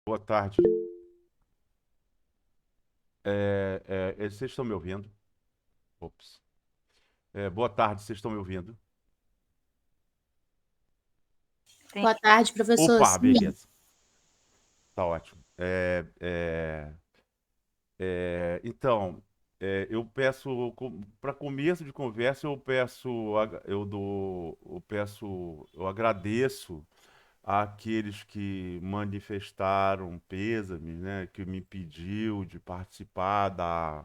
Boa tarde. Vocês estão me ouvindo? Ops. Boa tarde, vocês estão me ouvindo? Sim. Boa tarde, professor. Opa, Sim. beleza. Tá ótimo. Então, eu peço, para começo de conversa, eu agradeço àqueles que manifestaram pêsames, né, que me pediu de participar da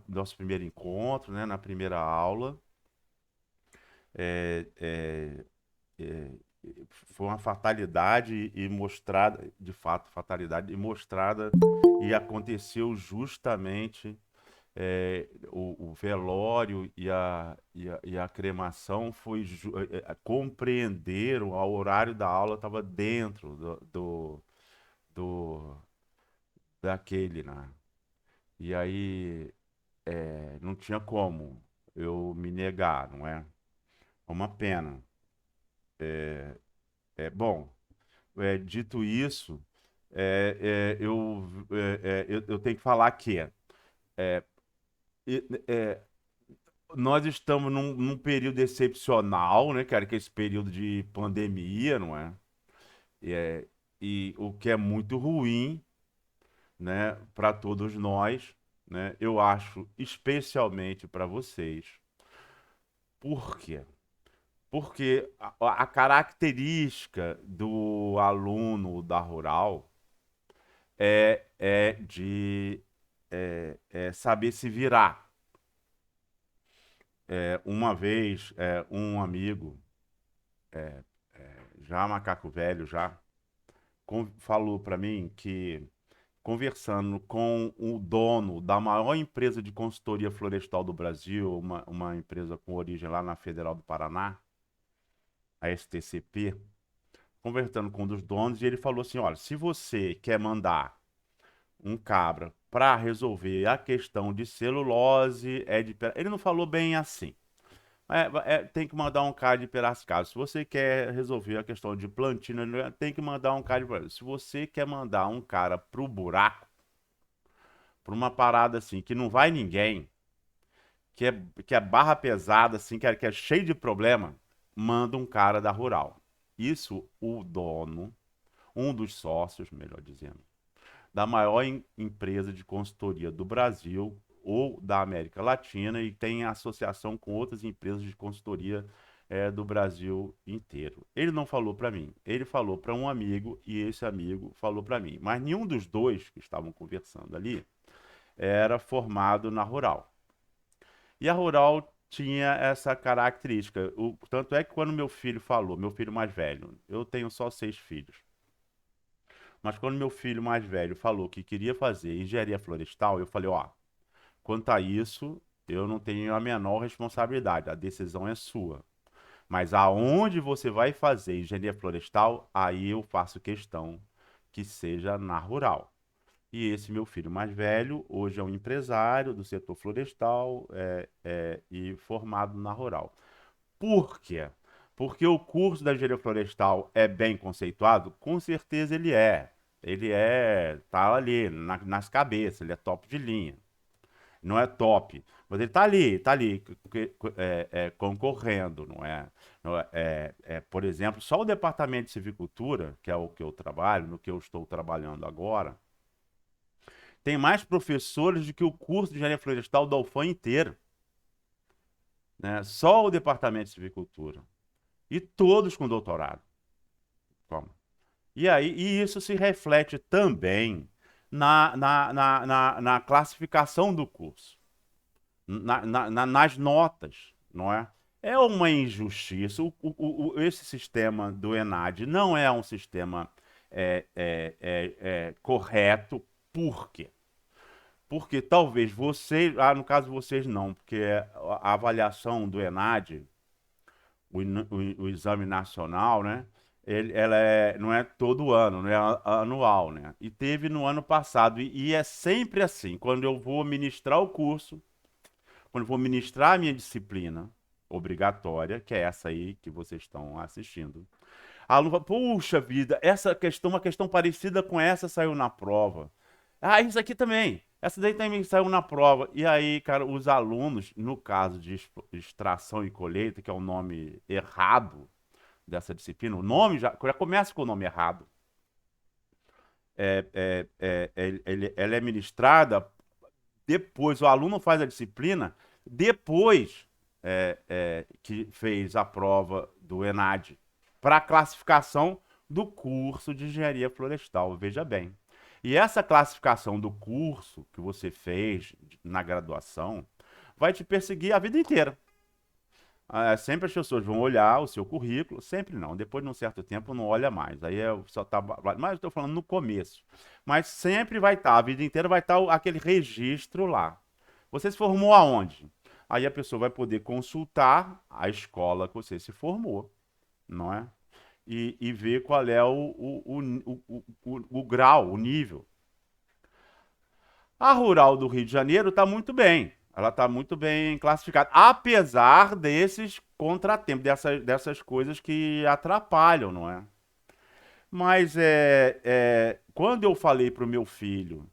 nosso primeiro encontro, né, na primeira aula. É, é, é, Foi uma fatalidade e mostrada, de fato, fatalidade e mostrada, e aconteceu justamente o velório e a cremação compreenderam, ao horário da aula estava dentro do, daquele, né? E aí não tinha como eu me negar, não é? É uma pena. Bom, dito isso, eu tenho que falar que e- é, nós estamos num período excepcional, né, cara, que é esse período de pandemia, não é? E, é, e o que é muito ruim, né, para todos nós, né? Eu acho, especialmente para vocês. Por quê? Porque a característica do aluno da rural é de saber se virar. Uma vez, um amigo, já macaco velho, já, falou para mim que, conversando com o dono da maior empresa de consultoria florestal do Brasil, uma empresa com origem lá na Federal do Paraná, a STCP, conversando com um dos donos, e ele falou assim: olha, se você quer mandar um cabra para resolver a questão de celulose, ele não falou bem assim. Tem que mandar um cara de Piracicaba. Se você quer resolver a questão de plantio, tem que mandar um cara de Piracicaba. Se você quer mandar um cara pro buraco, pra uma parada assim, que não vai ninguém, que é barra pesada, assim, que é cheio de problema, manda um cara da rural. Isso o dono, um dos sócios, melhor dizendo, da maior empresa de consultoria do Brasil ou da América Latina, e tem associação com outras empresas de consultoria do Brasil inteiro. Ele não falou para mim, ele falou para um amigo e esse amigo falou para mim. Mas nenhum dos dois que estavam conversando ali era formado na Rural. E a Rural tinha essa característica. Tanto é que quando meu filho falou, meu filho mais velho, eu tenho só 6 filhos. Mas quando meu filho mais velho falou que queria fazer engenharia florestal, eu falei, ó, quanto a isso, eu não tenho a menor responsabilidade, a decisão é sua. Mas aonde você vai fazer engenharia florestal, aí eu faço questão que seja na rural. E esse meu filho mais velho, hoje é um empresário do setor florestal e formado na rural. Por quê? Porque o curso da engenharia florestal é bem conceituado? Com certeza ele é. Tá ali, nas cabeças, ele é top de linha. Não é top, mas ele tá ali, concorrendo, não é? Por exemplo, só o departamento de silvicultura, que é o que eu trabalho, no que eu estou trabalhando agora, tem mais professores do que o curso de engenharia florestal da UFAM inteiro, né? Só o departamento de silvicultura. E todos com doutorado. Como? E isso se reflete também na classificação do curso, nas notas, não é? É uma injustiça. Esse sistema do ENAD não é um sistema correto. Por quê? Porque talvez vocês, no caso vocês não, porque a avaliação do ENAD, o exame nacional, né? Ela não é todo ano, não é anual, né? E teve no ano passado, e é sempre assim, quando eu vou ministrar o curso, quando eu vou ministrar a minha disciplina obrigatória, que é essa aí que vocês estão assistindo, A aluno fala, puxa vida, essa questão, uma questão parecida com essa saiu na prova. Ah, isso aqui também. Essa daí também saiu na prova. E aí, cara, os alunos, no caso de extração e colheita, que é o nome errado dessa disciplina, o nome já começa com o nome errado. Ela é ministrada depois, o aluno faz a disciplina depois que fez a prova do ENAD para a classificação do curso de engenharia florestal, veja bem. E essa classificação do curso que você fez na graduação vai te perseguir a vida inteira. Sempre as pessoas vão olhar o seu currículo, sempre não, depois de um certo tempo não olha mais. Aí só tá, mas eu estou falando no começo. Mas sempre vai estar, a vida inteira vai estar aquele registro lá. Você se formou aonde? Aí a pessoa vai poder consultar a escola que você se formou, não é? E ver qual é o grau, o nível. A Rural do Rio de Janeiro está muito bem. Ela está muito bem classificada, apesar desses contratempos, dessas coisas que atrapalham, não é? Mas quando eu falei para o meu filho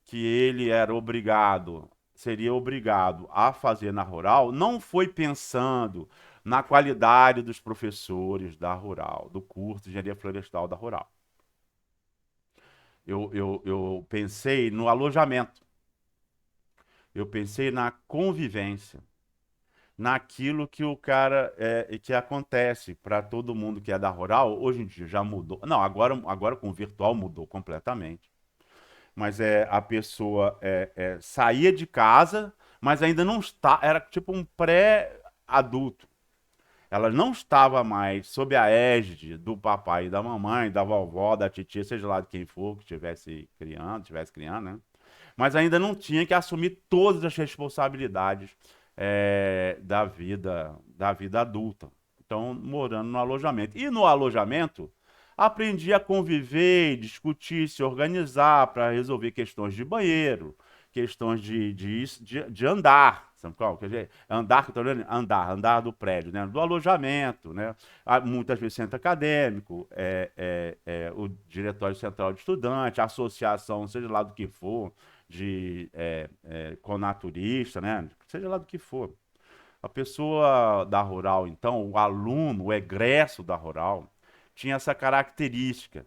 que ele era obrigado, seria obrigado a fazer na Rural, não foi pensando na qualidade dos professores da Rural, do curso de Engenharia Florestal da Rural. Eu pensei no alojamento. Eu pensei na convivência, naquilo que o cara que acontece para todo mundo que é da rural. Hoje em dia já mudou. Não, agora com o virtual mudou completamente. Mas a pessoa saía de casa, mas ainda não está. Era tipo um pré-adulto. Ela não estava mais sob a égide do papai e da mamãe, da vovó, da titia, seja lá de quem for que estivesse criando, né? Mas ainda não tinha que assumir todas as responsabilidades da vida adulta. Então, morando no alojamento. E no alojamento, aprendi a conviver, discutir, se organizar para resolver questões de banheiro, questões de andar. Sabe qual? Quer dizer, andar, que eu tô olhando, andar do prédio, né? Do alojamento, né? Muitas vezes centro acadêmico, o diretório central de estudante, a associação, seja lá do que for, conaturista, né? Seja lá do que for. A pessoa da rural, então, o aluno, o egresso da rural, tinha essa característica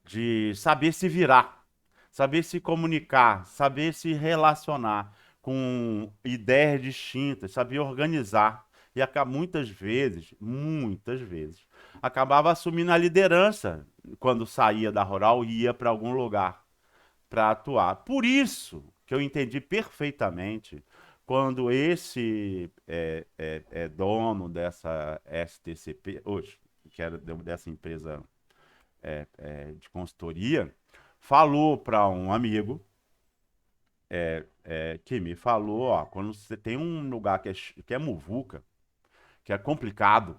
de saber se virar, saber se comunicar, saber se relacionar com ideias distintas, saber organizar. E muitas vezes, acabava assumindo a liderança quando saía da rural e ia para algum lugar para atuar. Por isso que eu entendi perfeitamente quando esse dono dessa STCP, hoje, que era dessa empresa de consultoria, falou para um amigo que me falou, ó, quando você tem um lugar que é muvuca, que é complicado,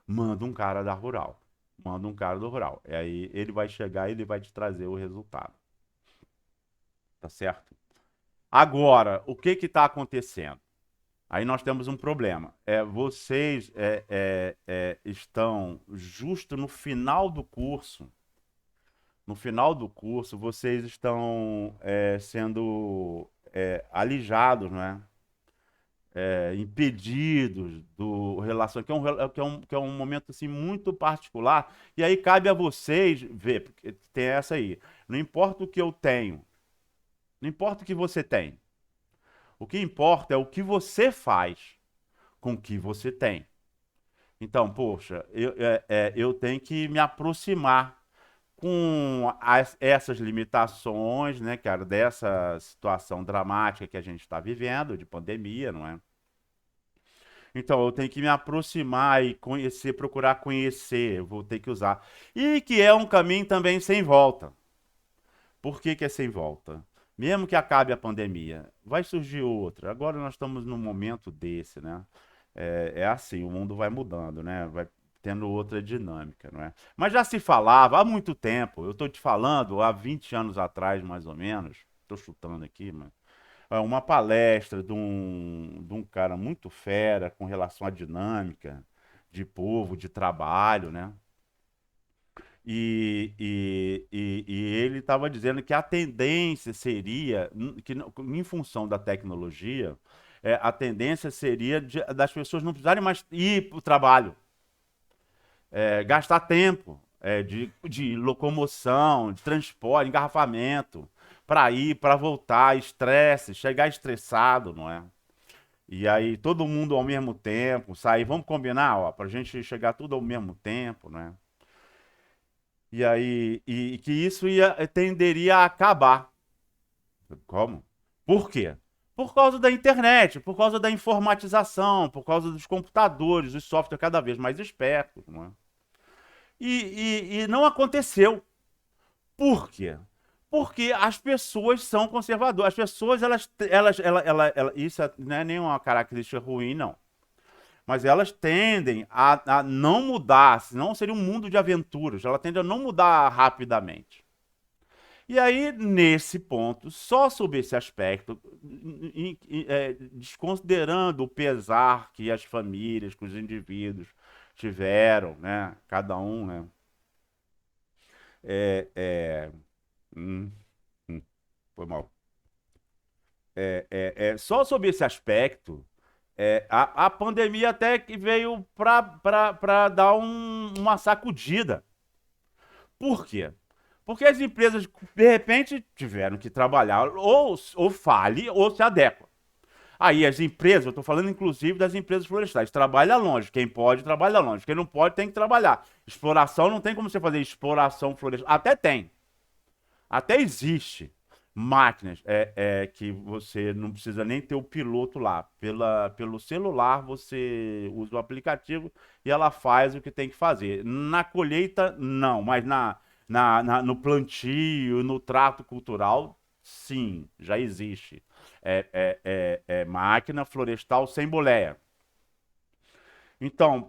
manda um cara da rural. Manda um cara do rural. E aí ele vai chegar e ele vai te trazer o resultado. Tá certo? Agora, o que está acontecendo? Aí nós temos um problema. Vocês estão justo no final do curso. No final do curso, vocês estão sendo alijados, não é? Impedidos do relação, que é um momento assim muito particular. E aí cabe a vocês ver, porque tem essa aí. Não importa o que eu tenho, não importa o que você tem. O que importa é o que você faz com o que você tem. Então, poxa, eu tenho que me aproximar com essas limitações, né, cara, dessa situação dramática que a gente está vivendo, de pandemia, não é? Então, eu tenho que me aproximar e conhecer, procurar conhecer, eu vou ter que usar. E que é um caminho também sem volta. Por que que é sem volta? Mesmo que acabe a pandemia, vai surgir outra. Agora nós estamos num momento desse, né? É assim, o mundo vai mudando, né? Vai tendo outra dinâmica, não é? Mas já se falava há muito tempo, eu estou te falando, há 20 anos atrás, mais ou menos, estou chutando aqui, mas uma palestra de um cara muito fera com relação à dinâmica de povo, de trabalho, né? E ele estava dizendo que a tendência seria, que em função da tecnologia, a tendência seria das pessoas não precisarem mais ir para o trabalho, gastar tempo de locomoção, de transporte, engarrafamento, para ir, para voltar, estresse, chegar estressado, não é? E aí todo mundo ao mesmo tempo, sair, vamos combinar, ó, para a gente chegar tudo ao mesmo tempo, né? E aí, e que isso tenderia a acabar. Como? Por quê? Por causa da internet, por causa da informatização, por causa dos computadores, dos softwares cada vez mais espertos, não é? E não aconteceu. Por quê? Porque as pessoas são conservadoras. As pessoas, isso não é nenhuma característica ruim, não. Mas elas tendem a não mudar, senão seria um mundo de aventuras. Ela tende a não mudar rapidamente. E aí, nesse ponto, só sob esse aspecto, desconsiderando o pesar que as famílias, que os indivíduos tiveram, né? Cada um, né? É, é, hum, hum, foi mal. Só sob esse aspecto, a pandemia até que veio para dar uma sacudida. Por quê? Porque as empresas, de repente, tiveram que trabalhar ou fale ou se adequam. Aí as empresas, eu estou falando inclusive das empresas florestais, trabalha longe. Quem pode, trabalha longe. Quem não pode, tem que trabalhar. Exploração, não tem como você fazer exploração florestal. Até tem. Até existe máquinas que você não precisa nem ter o piloto lá. Pelo celular você usa o aplicativo e ela faz o que tem que fazer. Na colheita, não, mas no plantio, no trato cultural, sim, já existe. Máquina florestal sem boleia. Então,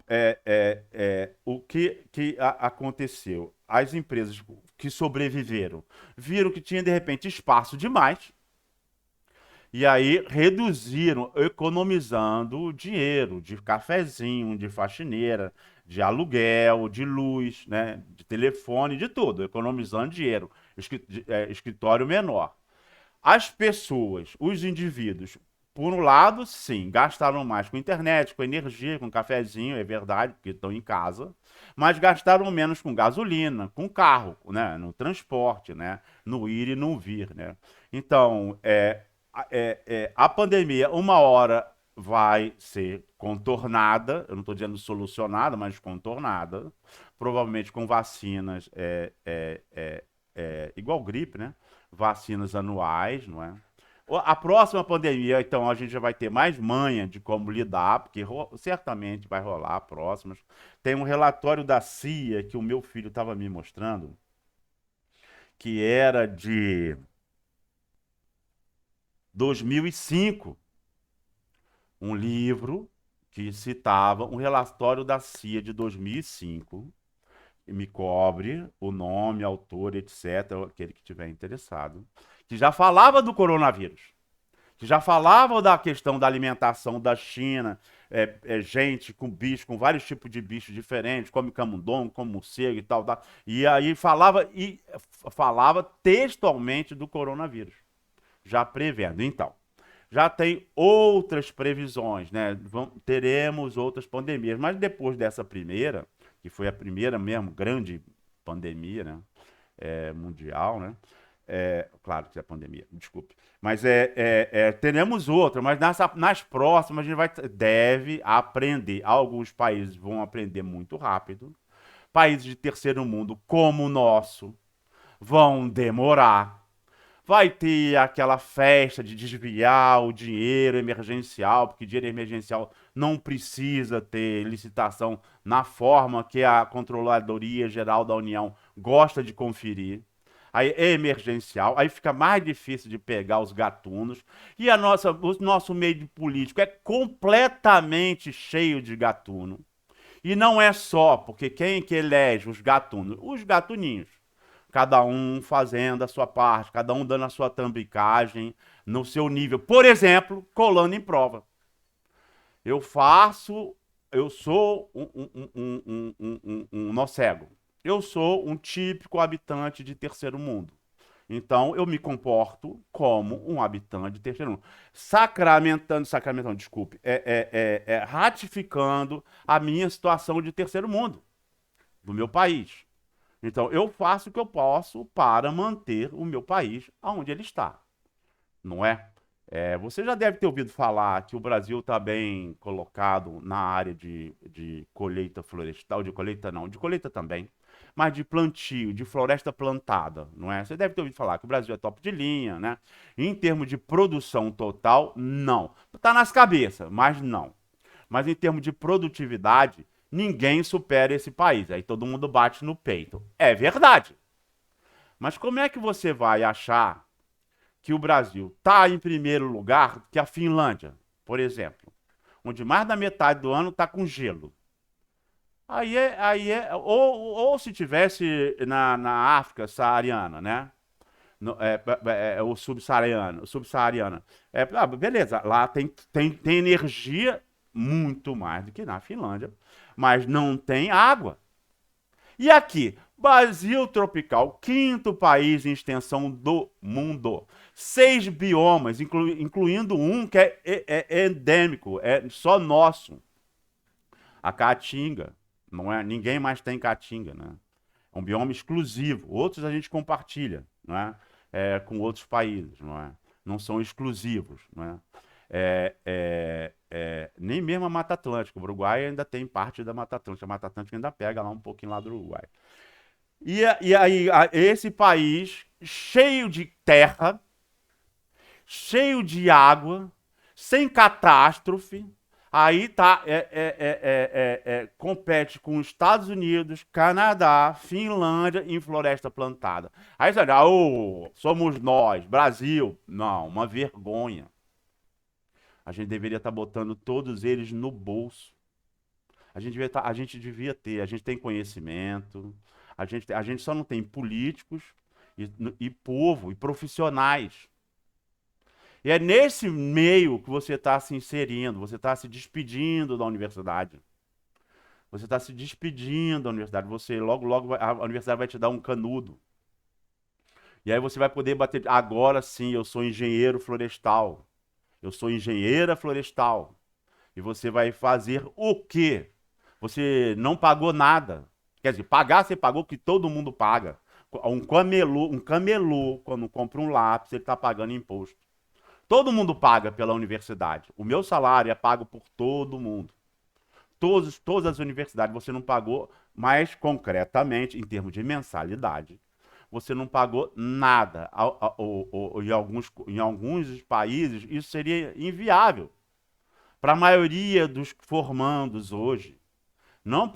o que aconteceu? As empresas que sobreviveram viram que tinha, de repente, espaço demais e aí reduziram, economizando dinheiro de cafezinho, de faxineira, de aluguel, de luz, né, de telefone, de tudo, economizando dinheiro, escritório menor. As pessoas, os indivíduos, por um lado, sim, gastaram mais com internet, com energia, com cafezinho, é verdade, porque estão em casa, mas gastaram menos com gasolina, com carro, né, no transporte, né, no ir e no vir, né. Então, a pandemia, uma hora vai ser contornada, eu não estou dizendo solucionada, mas contornada, provavelmente com vacinas, igual gripe, né? Vacinas anuais, não é? A próxima pandemia, então, a gente já vai ter mais manha de como lidar, porque certamente vai rolar próximas. Tem um relatório da CIA que o meu filho estava me mostrando, que era de 2005, um livro que citava um relatório da CIA de 2005, e me cobre o nome, autor, etc., aquele que estiver interessado, que já falava do coronavírus, que já falava da questão da alimentação da China, gente com bicho, com vários tipos de bichos diferentes, come camundongo, come morcego e tal, tal. E aí falava textualmente do coronavírus, já prevendo. Então, já tem outras previsões, né? Teremos outras pandemias, mas depois dessa primeira, que foi a primeira mesmo grande pandemia, né? Mundial, né? Claro que é pandemia, desculpe. Mas teremos outra, mas nas próximas a gente deve aprender. Alguns países vão aprender muito rápido. Países de terceiro mundo, como o nosso, vão demorar. Vai ter aquela festa de desviar o dinheiro emergencial, porque dinheiro emergencial não precisa ter licitação na forma que a Controladoria Geral da União gosta de conferir. Aí é emergencial, aí fica mais difícil de pegar os gatunos. E o nosso meio político é completamente cheio de gatuno. E não é só, porque quem que elege os gatunos? Os gatuninhos, cada um fazendo a sua parte, cada um dando a sua trambicagem no seu nível. Por exemplo, colando em prova. Eu faço, eu sou um nó cego. eu sou um típico habitante de terceiro mundo. Então, eu me comporto como um habitante de terceiro mundo. Sacramentando, desculpe, ratificando a minha situação de terceiro mundo, do meu país. Então, eu faço o que eu posso para manter o meu país onde ele está, não é? Você já deve ter ouvido falar que o Brasil está bem colocado na área de colheita florestal, de colheita não, de colheita também, mas de plantio, de floresta plantada, não é? Você deve ter ouvido falar que o Brasil é top de linha, né? Em termos de produção total, não. Está nas cabeças, mas não. Mas em termos de produtividade, ninguém supera esse país. Aí todo mundo bate no peito. É verdade. Mas como é que você vai achar que o Brasil está em primeiro lugar que a Finlândia, por exemplo, onde mais da metade do ano está com gelo? Ou se tivesse na África saariana, né? O subsaariana. Beleza, lá tem energia muito mais do que na Finlândia, mas não tem água. E aqui, Brasil tropical, quinto país em extensão do mundo. 6 biomas, incluindo um que é endêmico, é só nosso. A Caatinga. Não é, ninguém mais tem Caatinga, né? É um bioma exclusivo. Outros a gente compartilha, não é? Com outros países, não é? Não são exclusivos, não é? Nem mesmo a Mata Atlântica. O Uruguai ainda tem parte da Mata Atlântica. A Mata Atlântica ainda pega lá um pouquinho lá do Uruguai. E aí, esse país cheio de terra, cheio de água, sem catástrofe, aí tá, compete com os Estados Unidos, Canadá, Finlândia em floresta plantada. Aí você olha, somos nós, Brasil. Não, uma vergonha. A gente deveria estar botando todos eles no bolso. A gente tem conhecimento, a gente só não tem políticos e povo e profissionais. E é nesse meio que você está se inserindo, você está se despedindo da universidade. Você está se despedindo da universidade. Você, logo, logo, a universidade vai te dar um canudo. E aí você vai poder bater. Agora sim, eu sou engenheiro florestal. Eu sou engenheira florestal. E você vai fazer o quê? Você não pagou nada. Quer dizer, pagar você pagou o que todo mundo paga. Um camelô, quando compra um lápis, ele está pagando imposto. Todo mundo paga pela universidade. O meu salário é pago por todo mundo. Todas as universidades você não pagou, mas concretamente, em termos de mensalidade, você não pagou nada. Em alguns países, isso seria inviável. Para a maioria dos formandos hoje. Não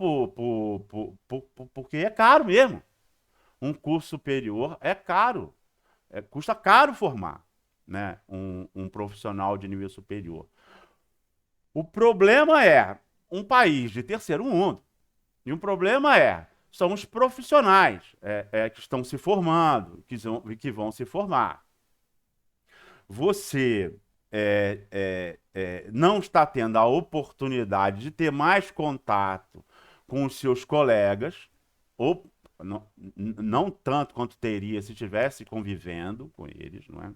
porque é caro mesmo. Um curso superior é caro. Custa caro formar, né, um profissional de nível superior. O problema é um país de terceiro mundo. E o problema são os profissionais que estão se formando, que vão se formar. Você não está tendo a oportunidade de ter mais contato com os seus colegas, ou não tanto quanto teria se estivesse convivendo com eles, não é?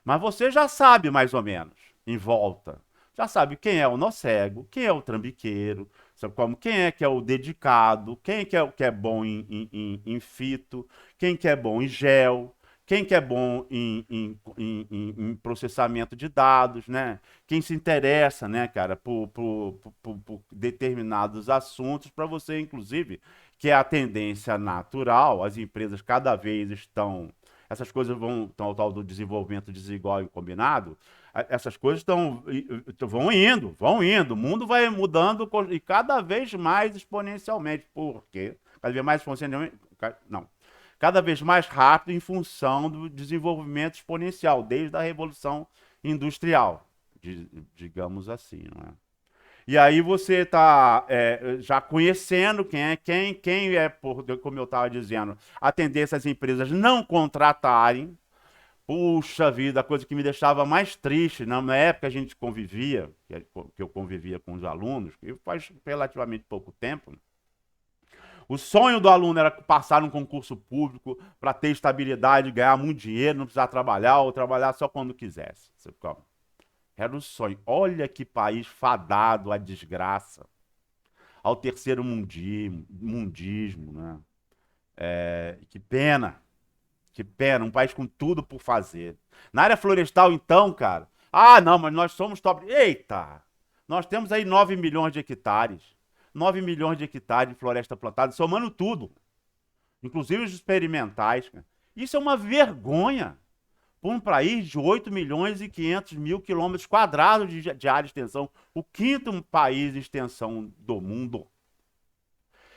Mas você já sabe mais ou menos, em volta. Já sabe quem é o nocego, quem é o trambiqueiro, sabe como, quem é que é o dedicado, quem que é bom em fito, quem que é bom em gel, quem que é bom em processamento de dados, né? Quem se interessa, né, cara, por determinados assuntos, para você, inclusive, que é a tendência natural, as empresas cada vez estão. Essas coisas estão ao tal do desenvolvimento desigual e combinado, essas coisas vão indo, o mundo vai mudando e cada vez mais exponencialmente. Por quê? Cada vez mais exponencialmente, não, cada vez mais rápido em função do desenvolvimento exponencial, desde a Revolução Industrial, digamos assim, não é? E aí você está já conhecendo como eu estava dizendo, a tendência das empresas não contratarem. Puxa vida, a coisa que me deixava mais triste, na época a gente convivia, que eu convivia com os alunos, que faz relativamente pouco tempo, O sonho do aluno era passar num concurso público para ter estabilidade, ganhar muito dinheiro, não precisar trabalhar ou trabalhar só quando quisesse. Era o sonho. Olha que país fadado à desgraça, ao terceiro mundismo, né? Que pena, que pena. Um país com tudo por fazer. Na área florestal, então, cara. Ah, não, mas nós somos top. Eita! Nós temos aí 9 milhões de hectares. 9 milhões de hectares de floresta plantada, somando tudo, inclusive os experimentais. Cara. Isso é uma vergonha para um país de 8 milhões e 500 mil quilômetros quadrados de área de extensão, o quinto país de extensão do mundo.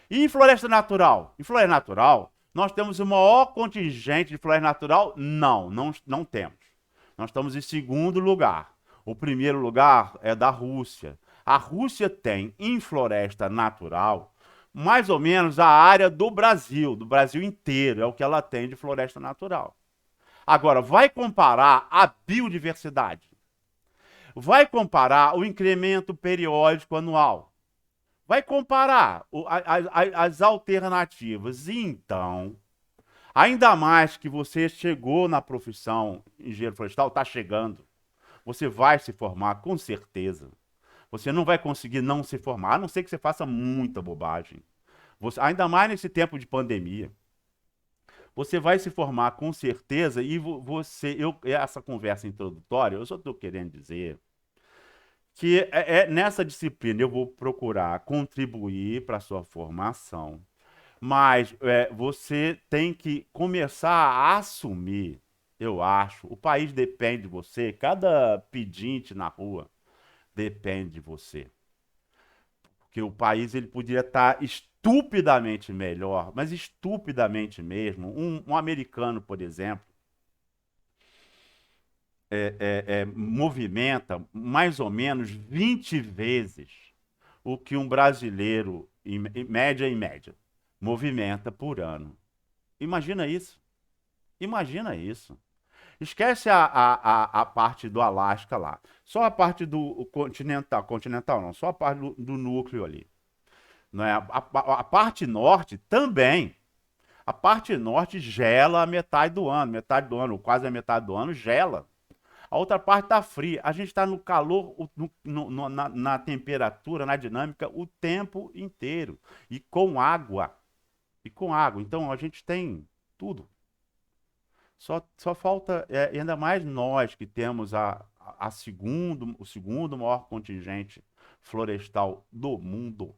E em floresta natural? Em floresta natural, nós temos o maior contingente de floresta natural? Não temos. Nós estamos em segundo lugar. O primeiro lugar é da Rússia. A Rússia tem, em floresta natural, mais ou menos a área do Brasil inteiro, é o que ela tem de floresta natural. Agora, vai comparar a biodiversidade, vai comparar o incremento periódico anual, vai comparar as alternativas. Então, ainda mais que você chegou na profissão engenheiro florestal, está chegando, você vai se formar com certeza. Você não vai conseguir não se formar, a não ser que você faça muita bobagem. Ainda mais nesse tempo de pandemia. Você vai se formar com certeza e essa conversa introdutória, eu só estou querendo dizer que nessa disciplina eu vou procurar contribuir para a sua formação, mas você tem que começar a assumir, eu acho, o país depende de você, cada pedinte na rua depende de você. Porque o país ele poderia estar estupidamente melhor, mas estupidamente mesmo. Um americano, por exemplo, movimenta mais ou menos 20 vezes o que um brasileiro, em média, movimenta por ano. Imagina isso. Imagina isso. Esquece a parte do Alasca lá. Só a parte do continental não, só a parte do núcleo ali. Não é? A parte norte também. A parte norte gela a metade do ano, quase a metade do ano gela. A outra parte está fria. A gente está no calor, na temperatura, na dinâmica, o tempo inteiro. E com água. E com água. Então a gente tem tudo. Só falta, ainda mais nós que temos o segundo maior contingente florestal do mundo.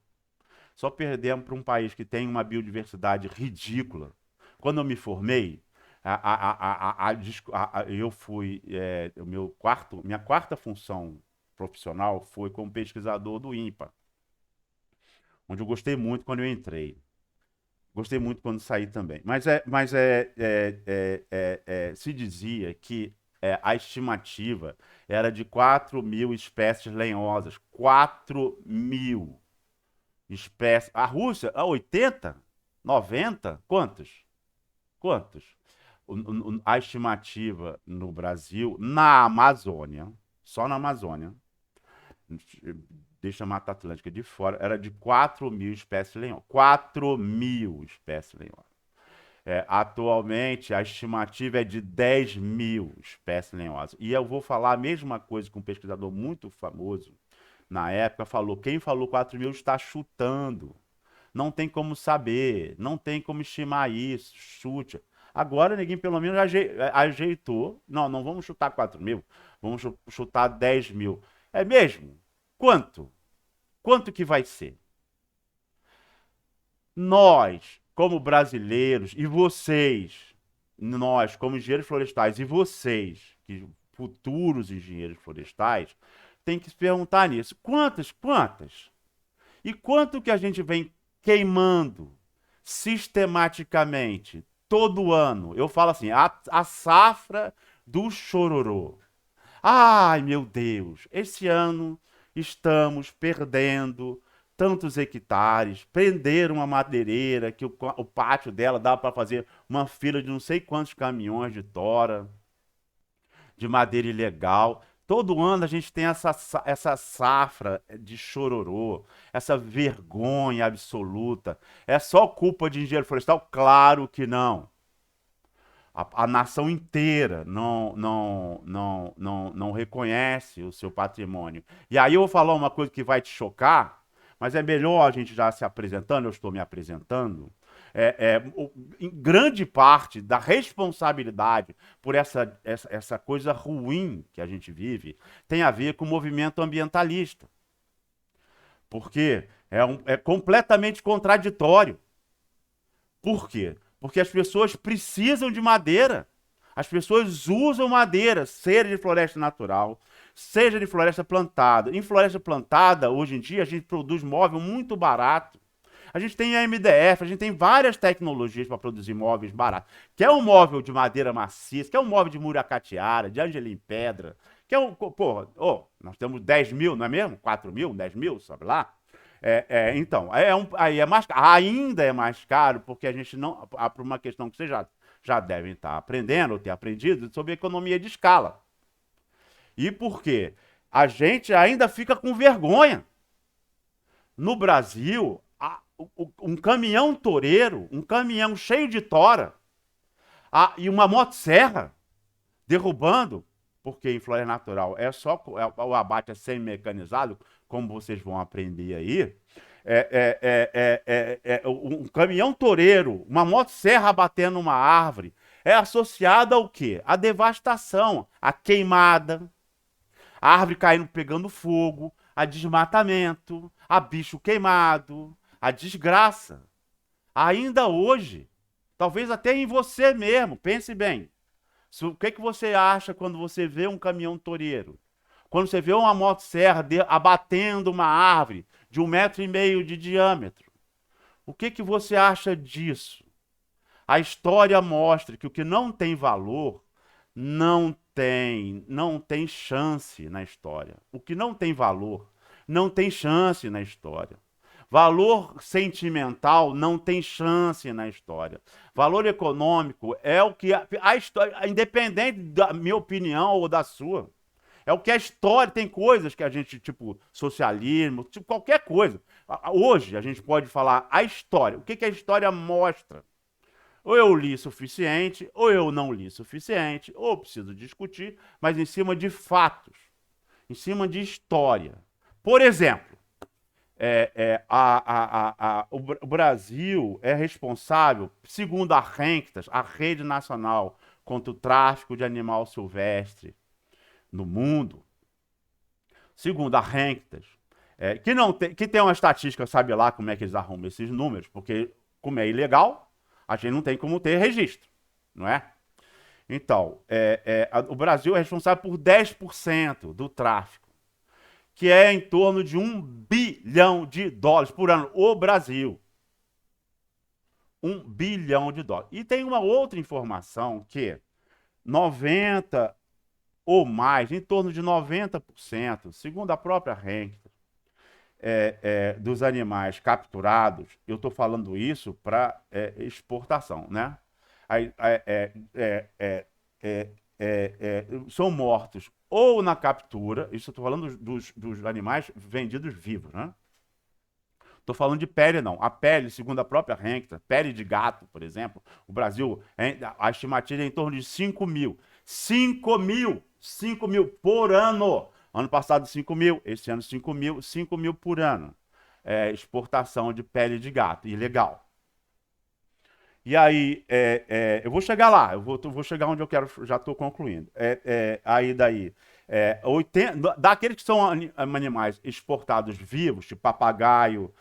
Só perdemos para um país que tem uma biodiversidade ridícula. Quando eu me formei, eu fui, minha quarta função profissional foi como pesquisador do INPA, onde eu gostei muito quando eu entrei. Gostei muito quando saí também. Se dizia que a estimativa era de 4 mil espécies lenhosas. 4 mil espécies. A Rússia, a 80? 90? Quantos? Quantos? A estimativa no Brasil, na Amazônia, só na Amazônia, deixa a Mata Atlântica de fora, era de 4 mil espécies lenhosas. 4 mil espécies lenhosas. Atualmente, a estimativa é de 10 mil espécies lenhosas. E eu vou falar a mesma coisa que um pesquisador muito famoso, na época, falou. Quem falou 4 mil está chutando. Não tem como saber, não tem como estimar isso, chute. Agora, ninguém pelo menos ajeitou. Não vamos chutar 4 mil, vamos chutar 10 mil. É mesmo? Quanto? Quanto que vai ser? Nós, como brasileiros, e vocês, nós, como engenheiros florestais, e vocês, que futuros engenheiros florestais, tem que se perguntar nisso. Quantas? Quantas? E quanto que a gente vem queimando sistematicamente, todo ano? Eu falo assim, a safra do chororô. Ai, meu Deus, esse ano estamos perdendo tantos hectares, prenderam uma madeireira que o pátio dela dava para fazer uma fila de não sei quantos caminhões de tora, de madeira ilegal. Todo ano a gente tem essa safra de chororô, essa vergonha absoluta. É só culpa de engenheiro florestal? Claro que não. A nação inteira não reconhece o seu patrimônio. E aí eu vou falar uma coisa que vai te chocar, mas é melhor a gente já se apresentando, eu estou me apresentando. Em grande parte da responsabilidade por essa coisa ruim que a gente vive tem a ver com o movimento ambientalista. Porque é completamente contraditório. Por quê? Porque as pessoas precisam de madeira. As pessoas usam madeira, seja de floresta natural, seja de floresta plantada. Em floresta plantada, hoje em dia, a gente produz móvel muito barato. A gente tem a MDF, a gente tem várias tecnologias para produzir móveis baratos. Quer um móvel de madeira maciça, quer um móvel de muracatiara, de angelim pedra, quer um. Porra, nós temos 10 mil, não é mesmo? 4 mil, 10 mil, sabe lá? Então, aí é mais ainda é mais caro, porque a gente não. Por uma questão que vocês já devem estar aprendendo, ou ter aprendido, sobre economia de escala. E por quê? A gente ainda fica com vergonha. No Brasil, um caminhão toureiro, um caminhão cheio de tora, e uma motosserra derrubando, porque em floresta natural o abate é semi-mecanizado, como vocês vão aprender aí. Um caminhão toureiro, uma motosserra batendo uma árvore, é associada ao quê? A devastação, a queimada, a árvore caindo, pegando fogo, a desmatamento, a bicho queimado, a desgraça. Ainda hoje, talvez até em você mesmo, pense bem. O que você acha quando você vê um caminhão toureiro? Quando você vê uma motosserra abatendo uma árvore de 1,5 metro de diâmetro? O que você acha disso? A história mostra que o que não tem valor não tem chance na história. O que não tem valor não tem chance na história. Valor sentimental não tem chance na história. Valor econômico é o que a história, independente da minha opinião ou da sua, é o que a história tem coisas que a gente, tipo socialismo, tipo qualquer coisa. Hoje a gente pode falar a história. O que a história mostra? Ou eu li suficiente, ou eu não li suficiente, ou preciso discutir, mas em cima de fatos, em cima de história. Por exemplo, o Brasil é responsável, segundo a RENCTAS, a Rede Nacional contra o Tráfico de Animal Silvestre no mundo, segundo a RENCTAS, que tem uma estatística, sabe lá como é que eles arrumam esses números, porque como é ilegal, a gente não tem como ter registro, não é? Então, o Brasil é responsável por 10% do tráfico, que é em torno de US$ 1 bilhão por ano. O Brasil. US$ 1 bilhão. E tem uma outra informação que 90 ou mais, em torno de 90%, segundo a própria RENCTA, dos animais capturados, eu estou falando isso para exportação, né? São mortos ou na captura, isso eu estou falando dos animais vendidos vivos, né? Estou falando de pele, não. A pele, segundo a própria RENCTA, pele de gato, por exemplo, o Brasil, a estimativa é em torno de 5 mil. 5 mil! 5 mil por ano! Ano passado 5 mil, esse ano 5 mil, 5 mil por ano. Exportação de pele de gato, ilegal. E aí, eu vou chegar lá, eu vou chegar onde eu quero, já estou concluindo. Aí daí, 80, daqueles que são animais exportados vivos, tipo papagaio,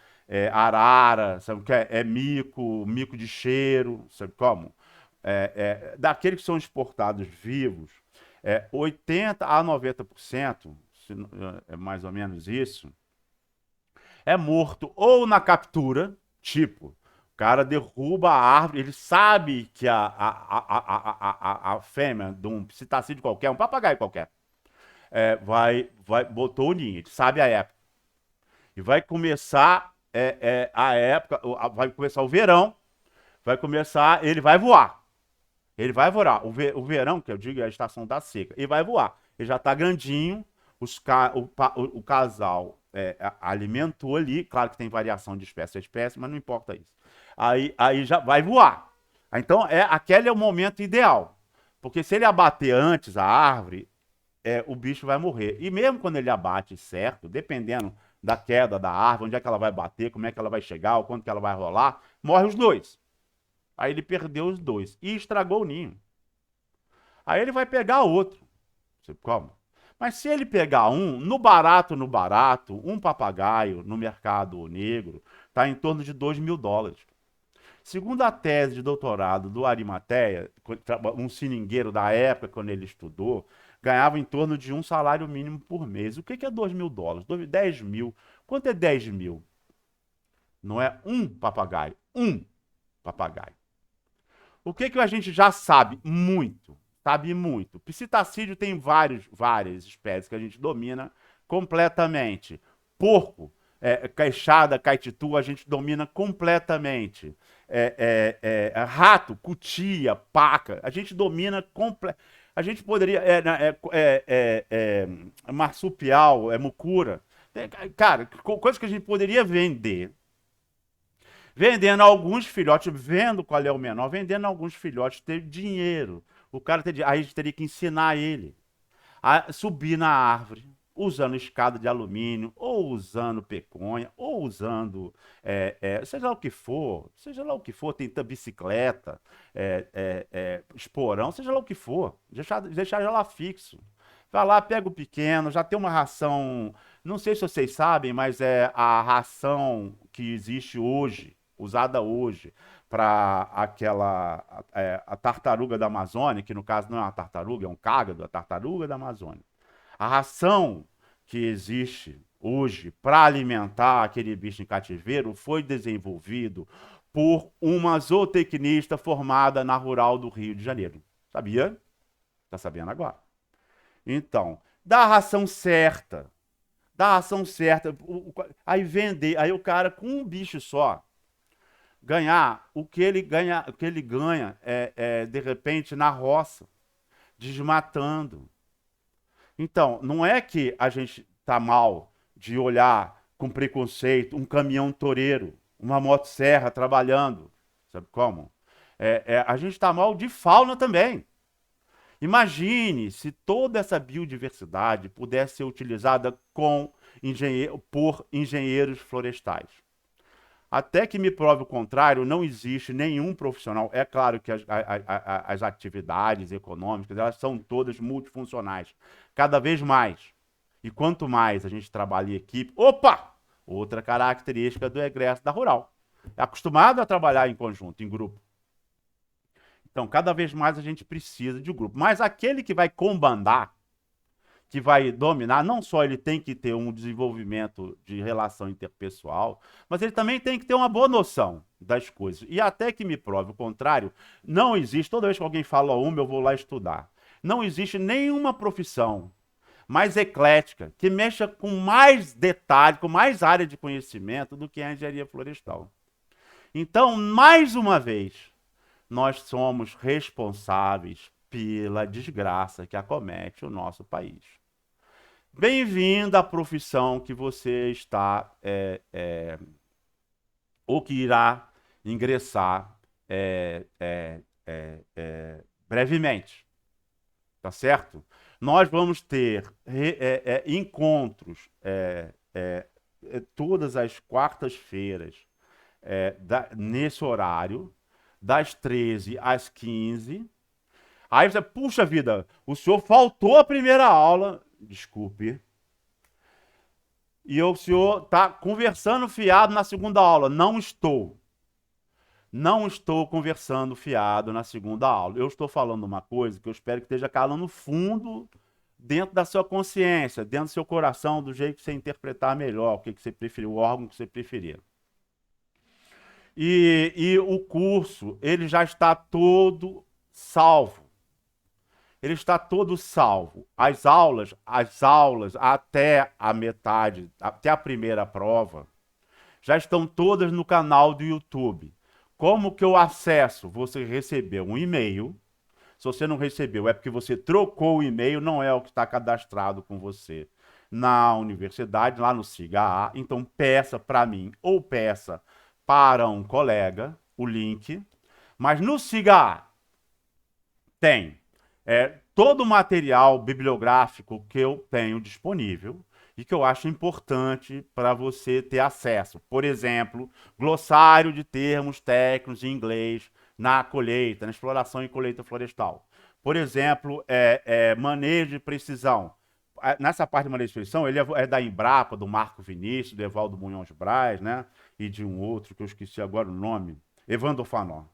arara, sabe o que é? Mico de cheiro, sabe como? Daqueles que são exportados vivos, 80 a 90%, é mais ou menos isso, é morto ou na captura, tipo, o cara derruba a árvore, ele sabe que a fêmea de um psitacídeo qualquer, um papagaio qualquer, botou o ninho, ele sabe a época. E vai começar a época, vai começar o verão, ele vai voar. Ele vai voar. O verão, que eu digo, é a estação da seca. Ele vai voar. ele já está grandinho, o casal alimentou ali, claro que tem variação de espécie a espécie, mas não importa isso. Aí já vai voar. Então, aquele é o momento ideal. Porque se ele abater antes a árvore, o bicho vai morrer. E mesmo quando ele abate certo, dependendo da queda da árvore, onde é que ela vai bater, como é que ela vai chegar, o quanto que ela vai rolar, morre os dois. Aí ele perdeu os dois e estragou o ninho. Aí ele vai pegar outro. Você como? Mas se ele pegar no barato, um papagaio no mercado negro está em torno de US$ 2.000. Segundo a tese de doutorado do Arimateia, um seringueiro da época, quando ele estudou, ganhava em torno de um salário mínimo por mês. O que é US$ 2.000? 10 mil. Quanto é 10 mil? Não é um papagaio. Um papagaio. O que a gente já sabe? Muito. Sabe muito. Psitacídeo tem várias espécies que a gente domina completamente. Porco, queixada, caititu, a gente domina completamente. Rato, cutia, paca, a gente domina completamente. A gente poderia. Marsupial, mucura. Cara, coisa que a gente poderia vender. Vendendo alguns filhotes, vendo qual é o menor, vendendo alguns filhotes, ter dinheiro. O cara aí a gente teria que ensinar ele a subir na árvore, usando escada de alumínio, ou usando peconha, ou usando, seja lá o que for, tem bicicleta, esporão, seja lá o que for, deixar já lá fixo. Vai lá, pega o pequeno, já tem uma ração, não sei se vocês sabem, mas é a ração que existe hoje, usada hoje, para a tartaruga da Amazônia, que no caso não é uma tartaruga, é um cágado, a tartaruga da Amazônia. A ração que existe hoje para alimentar aquele bicho em cativeiro foi desenvolvido por uma zootecnista formada na Rural do Rio de Janeiro. Sabia? Tá sabendo agora. Então, dá a ração certa. Dá a ração certa. Aí vender, aí o cara com um bicho só ganhar o que ele ganha de repente na roça, desmatando. Então, não é que a gente tá mal de olhar com preconceito um caminhão toureiro, uma motosserra trabalhando, sabe como? A gente está mal de fauna também. Imagine se toda essa biodiversidade pudesse ser utilizada por engenheiros florestais. Até que me prove o contrário, não existe nenhum profissional. É claro que as atividades econômicas, elas são todas multifuncionais, cada vez mais. E quanto mais a gente trabalha em equipe... Opa! Outra característica do egresso da Rural. É acostumado a trabalhar em conjunto, em grupo. Então, cada vez mais a gente precisa de um grupo. Mas aquele que vai combandar, que vai dominar, não só ele tem que ter um desenvolvimento de relação interpessoal, mas ele também tem que ter uma boa noção das coisas. E até que me prove o contrário, não existe, toda vez que alguém fala uma, eu vou lá estudar. Não existe nenhuma profissão mais eclética, que mexa com mais detalhe, com mais área de conhecimento do que a engenharia florestal. Então, mais uma vez, nós somos responsáveis pela desgraça que acomete o nosso país. Bem-vindo à profissão que você está ou que irá ingressar brevemente, tá certo? Nós vamos ter encontros todas as quartas-feiras nesse horário, das 13 às 15. Aí você, puxa vida, o senhor faltou a primeira aula, desculpe, e o senhor está conversando fiado na segunda aula. Não estou. Não estou conversando fiado na segunda aula. Eu estou falando uma coisa que eu espero que esteja calando fundo dentro da sua consciência, dentro do seu coração, do jeito que você interpretar melhor, o que você preferir, o órgão que você preferir. E o curso, ele já está todo salvo. Ele está todo salvo. As aulas até a metade, até a primeira prova, já estão todas no canal do YouTube. Como que eu acesso? Você recebeu um e-mail Se você não recebeu, é porque você trocou o e-mail, não é o que está cadastrado com você na universidade, lá no SIGA. Então peça para mim ou peça para um colega o link, mas no SIGA tem todo o material bibliográfico que eu tenho disponível e que eu acho importante para você ter acesso. Por exemplo, glossário de termos técnicos em inglês na colheita, na exploração e colheita florestal. Por exemplo, manejo de precisão. Nessa parte de manejo de precisão, ele é da Embrapa, do Marco Vinícius, do Evaldo Munhoz Braz, né? E de um outro, que eu esqueci agora o nome, Evandro Fanon.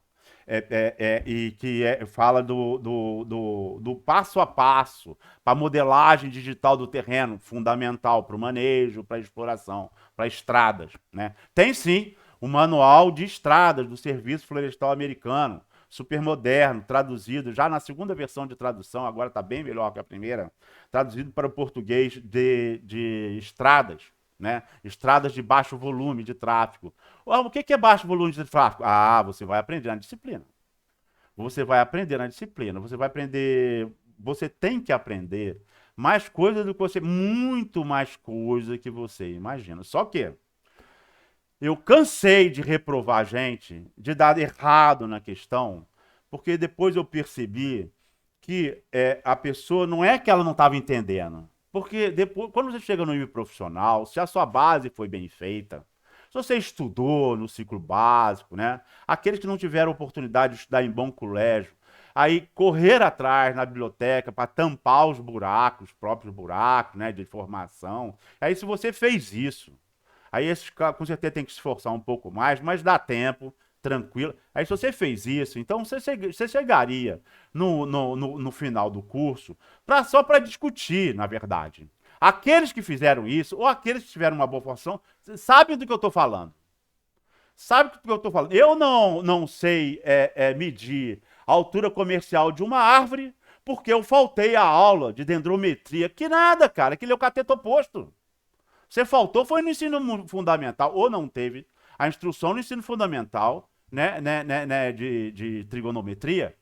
E que fala do passo a passo para modelagem digital do terreno, fundamental para o manejo, para a exploração, para estradas. Né? Tem sim o manual de estradas do Serviço Florestal Americano, super moderno, traduzido já na segunda versão de tradução, agora está bem melhor que a primeira, traduzido para o português de estradas. Né? Estradas de baixo volume de tráfego. O que é baixo volume de tráfego? Ah, você vai aprender na disciplina. Você vai aprender na disciplina. Você vai aprender. Você tem que aprender mais coisas do que você. Muito mais coisa que você imagina. Só que eu cansei de reprovar gente, de dar errado na questão, porque depois eu percebi que a pessoa não é que ela não estava entendendo. Porque depois, quando você chega no nível profissional, se a sua base foi bem feita, se você estudou no ciclo básico, né? Aqueles que não tiveram oportunidade de estudar em bom colégio, aí correr atrás na biblioteca para tampar os buracos, os próprios buracos, né, de formação. Aí se você fez isso, aí esses caras com certeza tem que se esforçar um pouco mais, mas dá tempo, tranquilo. Aí se você fez isso, então você chegaria no final do curso só para discutir, na verdade. Aqueles que fizeram isso, ou aqueles que tiveram uma boa formação, sabem do que eu estou falando. Sabe do que eu estou falando? Eu não sei medir a altura comercial de uma árvore porque eu faltei a aula de dendrometria. Que nada, cara, aquele é o cateto oposto. Você faltou, foi no ensino fundamental, ou não teve a instrução no ensino fundamental, né, de trigonometria.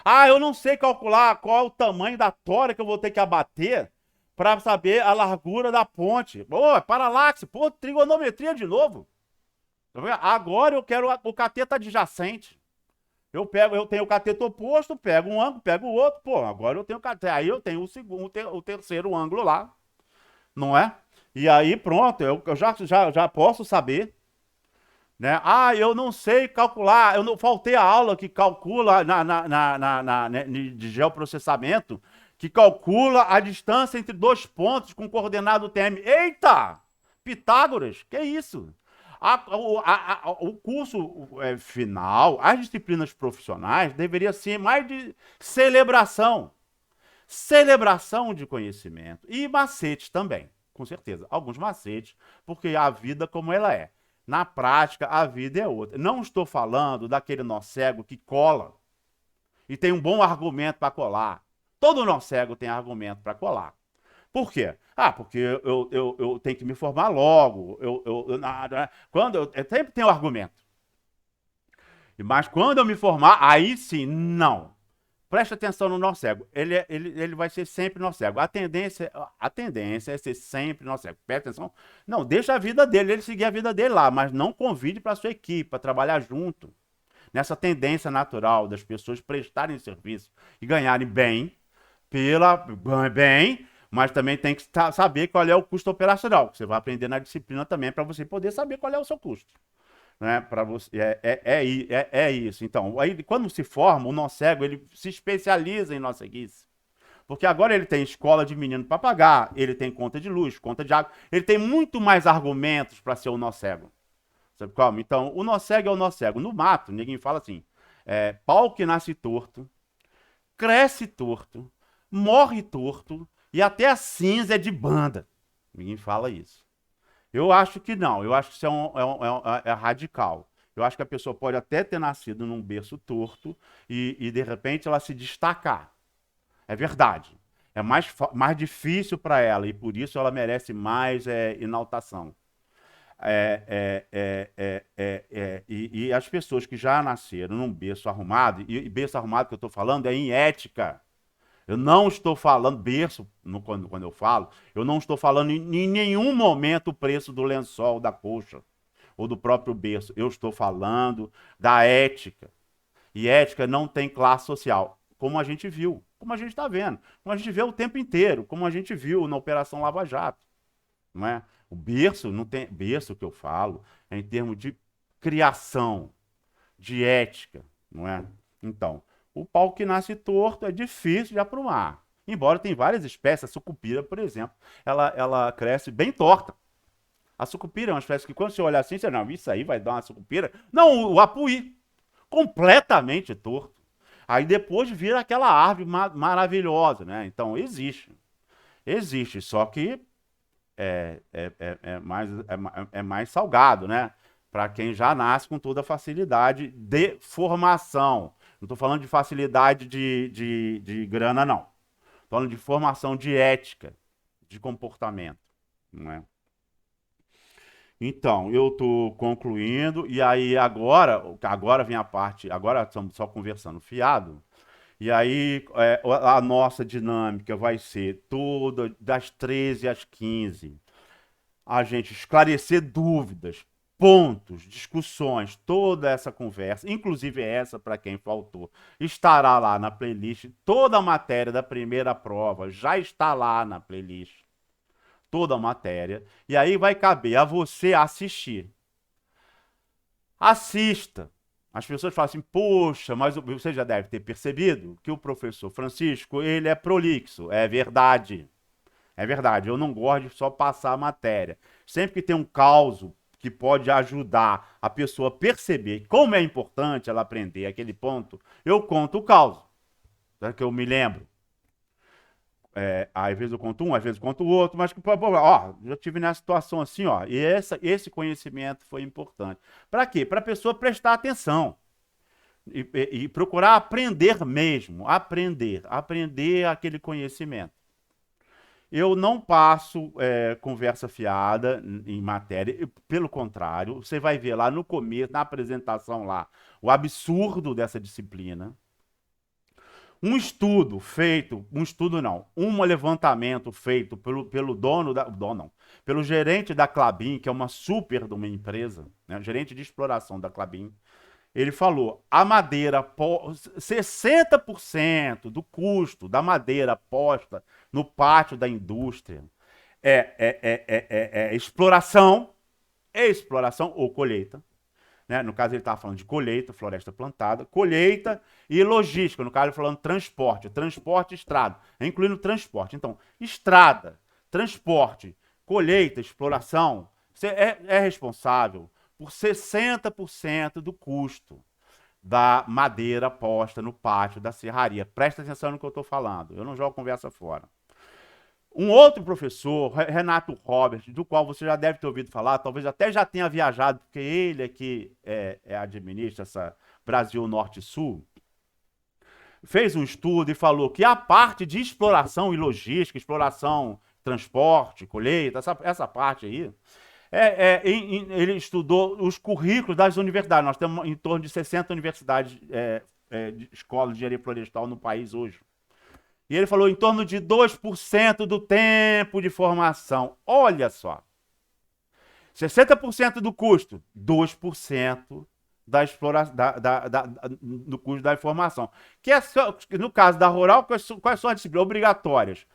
Ah, eu não sei calcular qual é o tamanho da tora que eu vou ter que abater para saber a largura da ponte. Pô, paralaxe, pô, trigonometria de novo. Agora eu quero o cateto adjacente. Eu tenho o cateto oposto, pego um ângulo, pego o outro, pô, agora eu tenho o cateto. Aí eu tenho o segundo, o terceiro ângulo lá, não é? E aí pronto, eu já posso saber. Né? Ah, eu não sei calcular, eu não faltei a aula que calcula né, de geoprocessamento, que calcula a distância entre dois pontos com coordenada UTM. Eita! Pitágoras, que isso? O curso final, as disciplinas profissionais, deveria ser mais de celebração. Celebração de conhecimento. E macetes também, com certeza. Alguns macetes, porque a vida como ela é. Na prática, a vida é outra. Não estou falando daquele nó cego que cola e tem um bom argumento para colar. Todo nó cego tem argumento para colar. Por quê? Ah, porque eu tenho que me formar logo. Quando eu sempre tenho argumento. Mas quando eu me formar, aí sim, não. Preste atenção no nó cego. Ele vai ser sempre nó cego. A tendência é ser sempre nó cego. Preste atenção. Não, deixa a vida dele, ele seguir a vida dele lá, mas não convide para a sua equipe, para trabalhar junto. Nessa tendência natural das pessoas prestarem serviço e ganharem bem, mas também tem que saber qual é o custo operacional. Que você vai aprender na disciplina também para você poder saber qual é o seu custo. Né, para você isso. Então, aí quando se forma, o nó cego ele se especializa em nó ceguice. Porque agora ele tem escola de menino para pagar, ele tem conta de luz, conta de água, ele tem muito mais argumentos para ser o nó cego. Sabe como? Então, o nó cego é o nó cego. No mato, ninguém fala assim: pau que nasce torto, cresce torto, morre torto e até a cinza é de banda. Ninguém fala isso. Eu acho que não, eu acho que isso é radical. Eu acho que a pessoa pode até ter nascido num berço torto e de repente ela se destacar. É verdade. É mais difícil para ela e por isso ela merece mais exaltação. E as pessoas que já nasceram num berço arrumado, e berço arrumado que eu estou falando é em ética. Eu não estou falando berço, quando eu falo, eu não estou falando em nenhum momento o preço do lençol, da colcha ou do próprio berço. Eu estou falando da ética. E ética não tem classe social, como a gente viu, como a gente está vendo, como a gente vê o tempo inteiro, como a gente viu na Operação Lava Jato, não é? O berço, não tem berço que eu falo, é em termos de criação, de ética, não é? Então, o pau que nasce torto é difícil de aprumar. Embora tem várias espécies, a sucupira, por exemplo, ela cresce bem torta. A sucupira é uma espécie que quando você olha assim, você não, isso aí vai dar uma sucupira. Não, o apuí, completamente torto. Aí depois vira aquela árvore maravilhosa, né? Então existe, só que é mais salgado, né? Para quem já nasce com toda a facilidade de formação. Não estou falando de facilidade de grana, não. Estou falando de formação de ética, de comportamento, não é? Então, eu estou concluindo, e aí agora vem a parte, agora estamos só conversando fiado, e aí a nossa dinâmica vai ser toda das 13 às 15 a gente esclarecer dúvidas, pontos, discussões, toda essa conversa, inclusive essa para quem faltou, estará lá na playlist. Toda a matéria da primeira prova já está lá na playlist. Toda a matéria. E aí vai caber a você assistir. Assista. As pessoas falam assim, poxa, mas você já deve ter percebido que o professor Francisco, ele é prolixo. É verdade. É verdade, eu não gosto de só passar a matéria. Sempre que tem um caso que pode ajudar a pessoa a perceber como é importante ela aprender aquele ponto, eu conto o caso, tá? Que eu me lembro. Às vezes eu conto um, às vezes eu conto o outro, mas ó, já tive nessa situação assim, ó, e esse conhecimento foi importante. Para quê? Para a pessoa prestar atenção e procurar aprender mesmo, aprender aquele conhecimento. Eu não passo conversa fiada em matéria, pelo contrário, você vai ver lá no começo, na apresentação lá, o absurdo dessa disciplina. Um estudo não, um levantamento feito pelo pelo gerente da Klabin, que é uma super de uma empresa, né, gerente de exploração da Klabin, ele falou, a madeira, 60% do custo da madeira posta no pátio da indústria exploração ou colheita. Né? No caso, ele estava falando de colheita, floresta plantada, colheita e logística. No caso, ele falando transporte e estrada, incluindo transporte. Então, estrada, transporte, colheita, exploração, você é responsável por 60% do custo da madeira posta no pátio da serraria. Presta atenção no que eu estou falando, eu não jogo conversa fora. Um outro professor, Renato Robert, do qual você já deve ter ouvido falar, talvez até já tenha viajado, porque ele é que administra essa Brasil Norte-Sul, fez um estudo e falou que a parte de exploração e logística, exploração, transporte, colheita, essa parte aí, ele estudou os currículos das universidades. Nós temos em torno de 60 universidades, de escolas de engenharia florestal no país hoje. E ele falou em torno de 2% do tempo de formação. Olha só. 60% do custo, 2% do custo da informação. No caso da rural, quais são as disciplinas obrigatórias?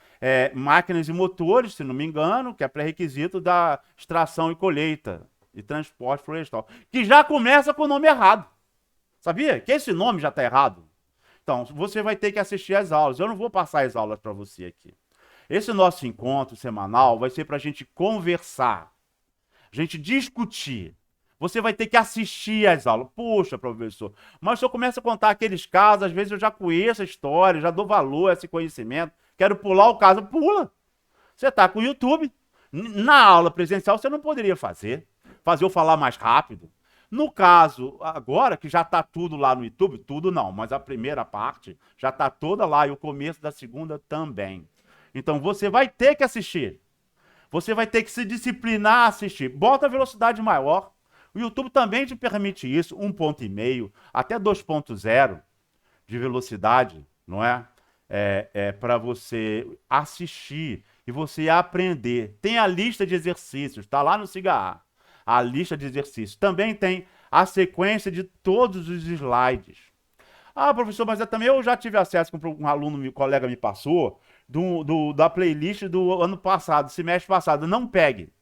Máquinas e motores, se não me engano, que é pré-requisito da extração e colheita e transporte florestal. Que já começa com o nome errado. Sabia? Que esse nome já está errado. Então, você vai ter que assistir às aulas. Eu não vou passar as aulas para você aqui. Esse nosso encontro semanal vai ser para a gente conversar, a gente discutir. Você vai ter que assistir às aulas. Poxa, professor, mas se eu começo a contar aqueles casos, às vezes eu já conheço a história, já dou valor a esse conhecimento, quero pular o caso, pula. Você está com o YouTube. Na aula presencial você não poderia fazer eu falar mais rápido. No caso, agora que já está tudo lá no YouTube, tudo não, mas a primeira parte já está toda lá e o começo da segunda também. Então você vai ter que assistir. Você vai ter que se disciplinar a assistir. Bota a velocidade maior. O YouTube também te permite isso, 1,5 até 2,0 de velocidade, não é? Para você assistir e você aprender. Tem a lista de exercícios, está lá no Siga A lista de exercícios. Também tem a sequência de todos os slides. Ah, professor, mas também eu já tive acesso, que um aluno, um colega me passou, da playlist do ano passado, semestre passado. Não pegue,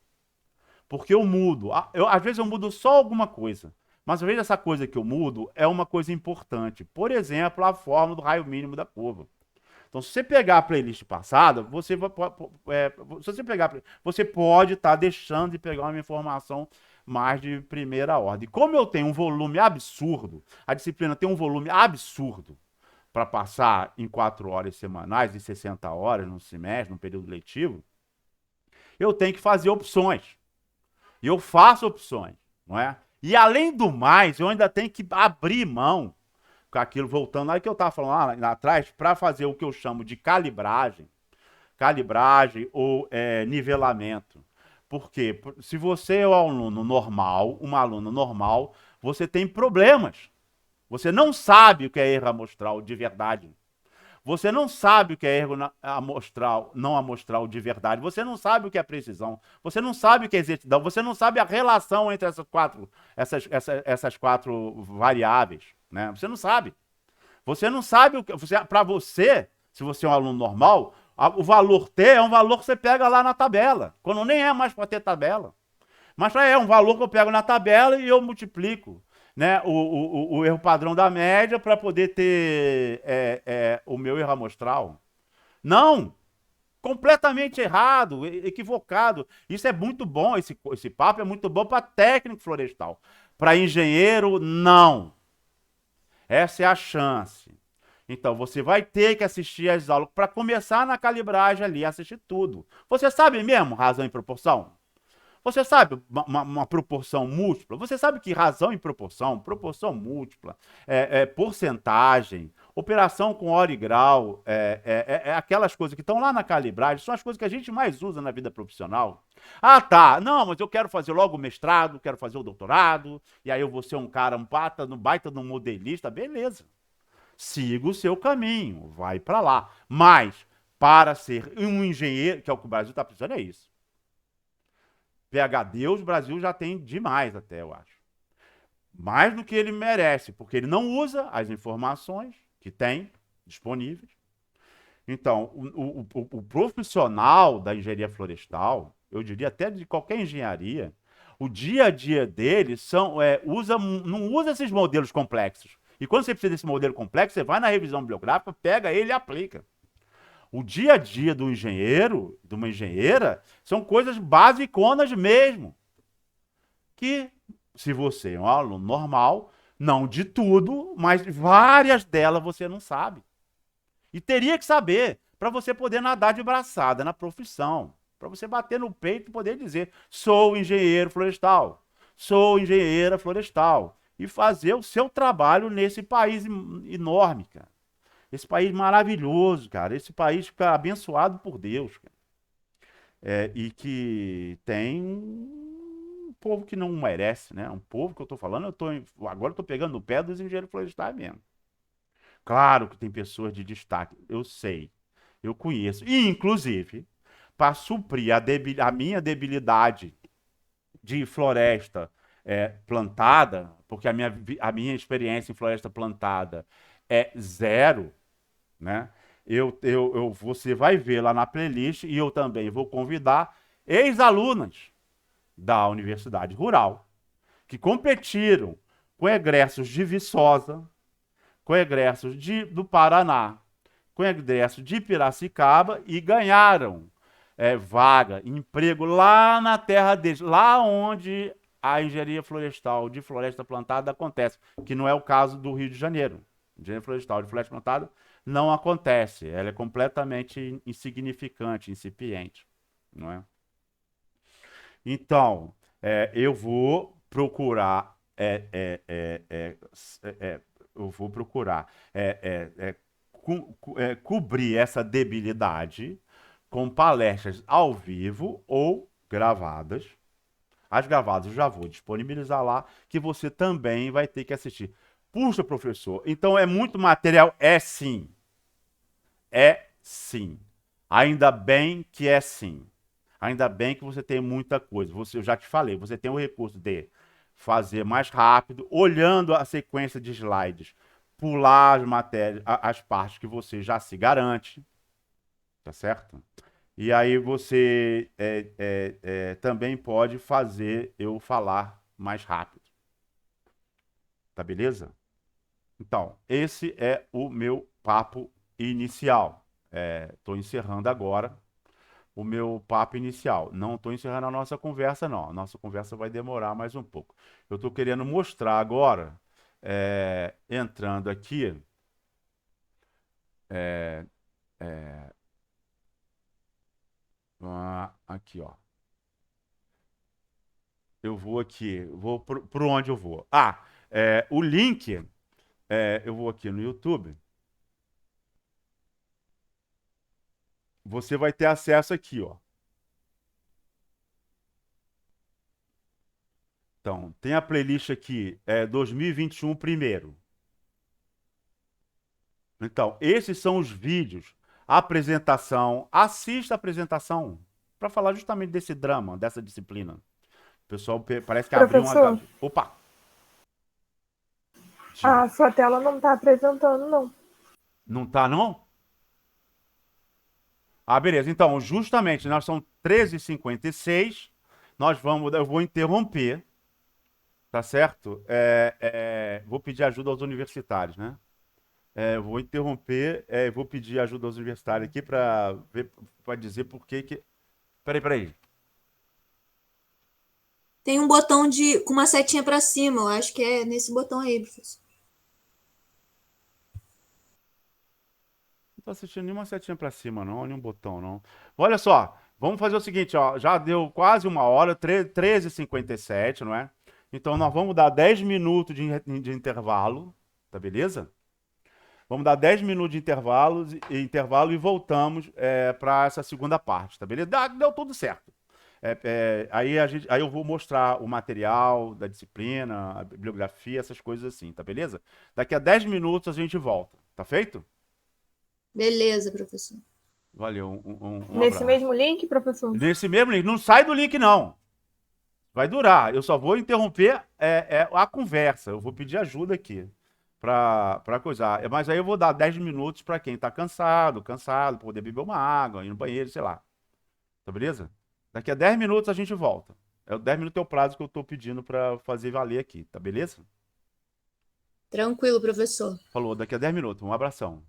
porque eu mudo. Às vezes eu mudo só alguma coisa, mas às vezes essa coisa que eu mudo é uma coisa importante. Por exemplo, a fórmula do raio mínimo da curva. Então, se você pegar a playlist passada, se você pegar, você pode estar deixando de pegar uma informação mais de primeira ordem. Como eu tenho um volume absurdo, a disciplina tem um volume absurdo para passar em 4 horas semanais, em 60 horas no semestre, no período letivo, eu tenho que fazer opções. E eu faço opções, não é? E além do mais, eu ainda tenho que abrir mão com aquilo, voltando lá que eu estava falando lá atrás, para fazer o que eu chamo de calibragem ou nivelamento. Porque se você é um aluno normal, uma aluna normal, você tem problemas. Você não sabe o que é erro amostral de verdade. Você não sabe o que é erro amostral, não amostral de verdade. Você não sabe o que é precisão. Você não sabe o que é exatidão. Você não sabe a relação entre essas quatro variáveis. Né? Você não sabe. Você não sabe o que. Para você, se você é um aluno normal, o valor T é um valor que você pega lá na tabela. Quando nem é mais para ter tabela. Mas é um valor que eu pego na tabela e eu multiplico, né, o erro padrão da média para poder ter o meu erro amostral. Não! Completamente errado, equivocado. Isso é muito bom, esse papo é muito bom para técnico florestal. Para engenheiro, não. Essa é a chance. Então, você vai ter que assistir as aulas para começar na calibragem ali, assistir tudo. Você sabe mesmo razão e proporção? Você sabe uma proporção múltipla? Você sabe que razão e proporção, proporção múltipla, porcentagem, operação com hora e grau, aquelas coisas que estão lá na calibragem, são as coisas que a gente mais usa na vida profissional. Ah, tá. Não, mas eu quero fazer logo o mestrado, quero fazer o doutorado, e aí eu vou ser um cara, um baita de um modelista, beleza. Siga o seu caminho, vai para lá. Mas, para ser um engenheiro, que é o que o Brasil está precisando, é isso. PhD, o Brasil já tem demais até, eu acho. Mais do que ele merece, porque ele não usa as informações que tem disponíveis. Então, o profissional da engenharia florestal, eu diria até de qualquer engenharia, o dia a dia dele não usa esses modelos complexos. E quando você precisa desse modelo complexo, você vai na revisão bibliográfica, pega ele e aplica. O dia a dia do engenheiro, de uma engenheira, são coisas basiconas mesmo. Que, se você é um aluno normal, não de tudo, mas várias delas você não sabe. E teria que saber, para você poder nadar de braçada na profissão. Para você bater no peito e poder dizer, sou engenheiro florestal, sou engenheira florestal. E fazer o seu trabalho nesse país enorme, cara. Esse país maravilhoso, cara. Esse país fica abençoado por Deus, cara. E que tem um povo que não merece, né? Um povo que eu tô falando, agora eu tô pegando no pé dos engenheiros florestais mesmo. Claro que tem pessoas de destaque, eu sei, eu conheço. E, inclusive, para suprir a minha debilidade de floresta plantada, porque a minha experiência em floresta plantada é zero, né? Você vai ver lá na playlist e eu também vou convidar ex-alunas da Universidade Rural que competiram com egressos de Viçosa, com egressos do Paraná, com egressos de Piracicaba e ganharam vaga, emprego lá na terra deles, lá onde a engenharia florestal de floresta plantada acontece, que não é o caso do Rio de Janeiro. Engenharia florestal de floresta plantada não acontece, ela é completamente insignificante, incipiente, não é? Então, eu vou procurar, eu vou procurar cobrir essa debilidade com palestras ao vivo ou gravadas. As gravadas eu já vou disponibilizar lá, que você também vai ter que assistir. Puxa, professor, então é muito material? É sim. É sim. Ainda bem que é sim. Ainda bem que você tem muita coisa. Eu já te falei, você tem o recurso de fazer mais rápido, olhando a sequência de slides, pular as matérias, as partes que você já se garante, tá certo? E aí você também pode fazer eu falar mais rápido, tá beleza? Então, esse é o meu papo inicial. Estou encerrando agora o meu papo inicial. Não estou encerrando a nossa conversa, não. A nossa conversa vai demorar mais um pouco. Eu estou querendo mostrar agora, entrando aqui, é, é, aqui, ó. Eu vou aqui, vou por onde eu vou? O link, eu vou aqui no YouTube. Você vai ter acesso aqui, ó. Então, tem a playlist aqui, 2021 primeiro. Então, esses são os vídeos, a apresentação. Assista a apresentação para falar justamente desse drama, dessa disciplina. O pessoal parece que abriu uma. Professor, Opa! Diga. a sua tela não está apresentando, não. Não tá, não? Ah, beleza. Então, justamente, nós são 13h56. Eu vou interromper, tá certo? Vou pedir ajuda aos universitários, né? Vou interromper, vou pedir ajuda aos universitários aqui para ver, para dizer por que que. Peraí. Tem um botão com uma setinha para cima, eu acho que é nesse botão aí, professor. Não tô assistindo nenhuma setinha para cima, não, nenhum botão, não. Olha só, vamos fazer o seguinte, ó. Já deu quase uma hora, 13h57, não é? Então nós vamos dar 10 minutos de intervalo, tá beleza? Vamos dar 10 minutos de intervalo e voltamos para essa segunda parte, tá beleza? Deu tudo certo. Aí eu vou mostrar o material da disciplina, a bibliografia, essas coisas assim, tá beleza? Daqui a 10 minutos a gente volta, tá feito? Beleza, professor. Valeu, um Nesse abraço. mesmo link, professor? Nesse mesmo link, não sai do link não. Vai durar. Eu só vou interromper a conversa. Eu vou pedir ajuda aqui para coisar. Mas aí eu vou dar 10 minutos para quem está cansado, poder beber uma água, ir no banheiro, sei lá. Tá beleza? Daqui a 10 minutos a gente volta. 10 minutos é o prazo que eu estou pedindo para fazer valer aqui, tá beleza? Tranquilo, professor. Falou, daqui a 10 minutos. Um abração.